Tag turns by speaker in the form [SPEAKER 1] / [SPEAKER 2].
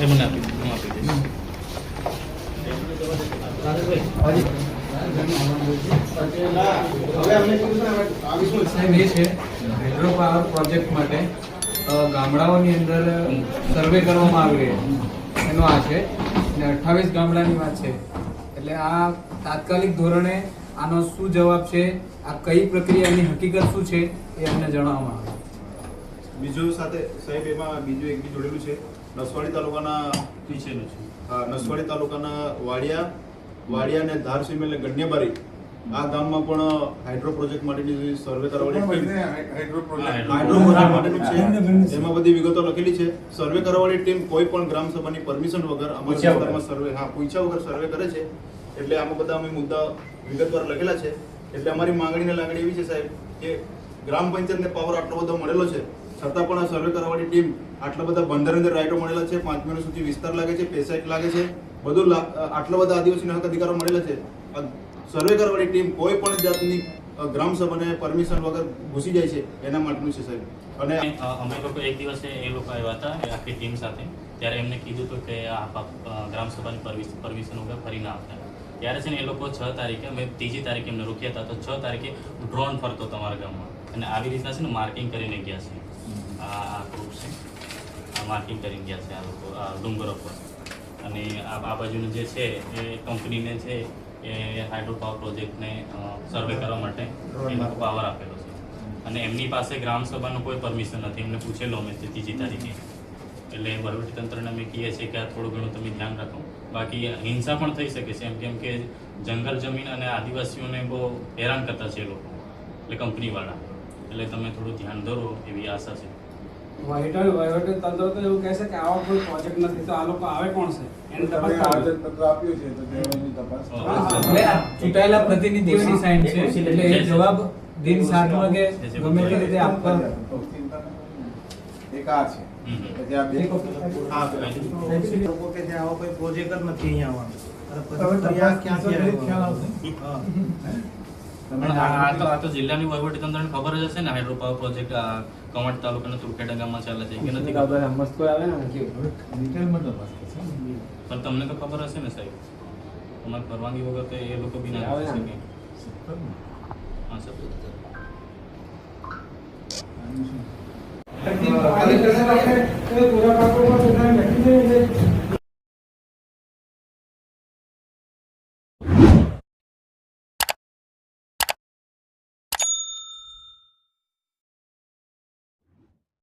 [SPEAKER 1] એ મને આપી દો, હું આપી દઈશ.
[SPEAKER 2] સાહેબ એ છે હાઇડ્રો પાવર પ્રોજેક્ટ માટે ગામડાઓની અંદર સર્વે કરવામાં આવી રહ્યો એનો આ છે અને 28 ગામડાની વાત છે. એટલે આ તાત્કાલિક ધોરણે આનો શું જવાબ છે, આ કઈ પ્રક્રિયાની હકીકત શું છે એ અમને જણાવવામાં આવે.
[SPEAKER 3] બીજું સાથે સાહેબ એમાં બીજું એક બી જોડેલું છે. નસવાડી તાલુકાના
[SPEAKER 1] પીછેનું છે.
[SPEAKER 3] નસવાડી તાલુકાના વાડિયા અને ધારસીમેલ અને ગણ્યબારી આ ગામમાં પણ હાઇડ્રો પ્રોજેક્ટ માટેની સર્વે કરવાની હાઇડ્રો પ્રોજેક્ટ માટેનું છે. એમાં બધી વિગતો લખેલી છે. સર્વે કરવાની ટીમ કોઈ પણ ગ્રામ સભાની પરમિશન વગર અમારા વિસ્તારમાં સર્વે પૂછ્યા વગર સર્વે કરે છે. એટલે આમાં બધા અમે મુદ્દા વિગતવાર લખેલા છે. એટલે અમારી માંગણીને લાગણી એવી છે સાહેબ કે ગ્રામ પંચાયતને પાવર આટલો બધો મળેલો છે છતાં પણ આ સર્વે કરવાની ટીમ આટલા બધા બંદર રાઇટો મળેલા છે, 5 મહિના સુધી વિસ્તાર લાગે છે, પેસાઇટ લાગે છે, બધું આટલા બધા આદિવાસીના હક અધિકારો મળેલા છે. સર્વે કરવાની ટીમ કોઈ પણ જાતની ગ્રામ સભાને પરમિશન વગર ઘૂસી જાય છે એના માટેનું છે સાહેબ. અને
[SPEAKER 1] અમે લોકો એક દિવસે એ લોકો આવ્યા હતા આખી ટીમ સાથે, ત્યારે એમને કીધું હતું કે આ ગ્રામ સભાની પરમિશન વગર ફરી ના આવતા. ત્યારે છે ને એ લોકો 6 તારીખે, અમે 3જી તારીખે એમને રોક્યા હતા, તો 6 તારીખે ડ્રોન ફરતો તમારા ગામમાં અને આવી રીતના છે ને માર્કિંગ કરીને ગયા છે. આ ગ્રુપ છે, આ માર્કિંગ કરીને ગયા છે આ લોકો આ ડુંગરો પર. અને આ બાજુનું જે છે એ કંપનીને છે એ હાઇડ્રો પાવર પ્રોજેક્ટને સર્વે કરવા માટે એ લોકો પાવર આપેલો છે. અને એમની પાસે ગ્રામ સભાનું કોઈ પરમિશન નથી. એમને પૂછેલો અમે 3જી તારીખે. એટલે વહીવટીતંત્રને અમે કહીએ છીએ કે આ થોડું ઘણું તમે ધ્યાન રાખો. બાકી હિંસા પણ થઈ શકે છે કેમ કે જંગલ જમીન અને આદિવાસીઓને બહુ હેરાન કરતા છે એ લોકો, એટલે કંપનીવાળા. એટલે તમે થોડું ધ્યાન દોરો એવી આશા છે.
[SPEAKER 2] વહીવટી તંત્ર તો એવું કહે છે કે આવો કોઈ પ્રોજેક્ટ નથી, તો આ લોકો આવે કોણ છે એની તપાસ કરો. એટલે આ ચૂંટાયેલા પ્રતિનિધિઓની સાઇન છે એટલે એ જવાબ દિન 7 વાગે ગમે તે રીતે આપવા.
[SPEAKER 4] એક આ છે ત્યાં બે
[SPEAKER 5] લોકો કે જે આવો કોઈ પ્રોજેક્ટ જ નથી અહીંયા આવવાનો.
[SPEAKER 1] આ તો જિલ્લાની વહીવટીતંત્રને ખબર જ હશે ને હાઇડ્રો પાવર પ્રોજેક્ટ કવાંટ તાલુકાના તુરખેડા ગામમાં ચાલે છે કે નથી ખબર? પણ તમને તો ખબર હશે ને સાહેબ, તમારી પરવાનગી વગર તો એ લોકો બી ના કરી શકે. હા સર.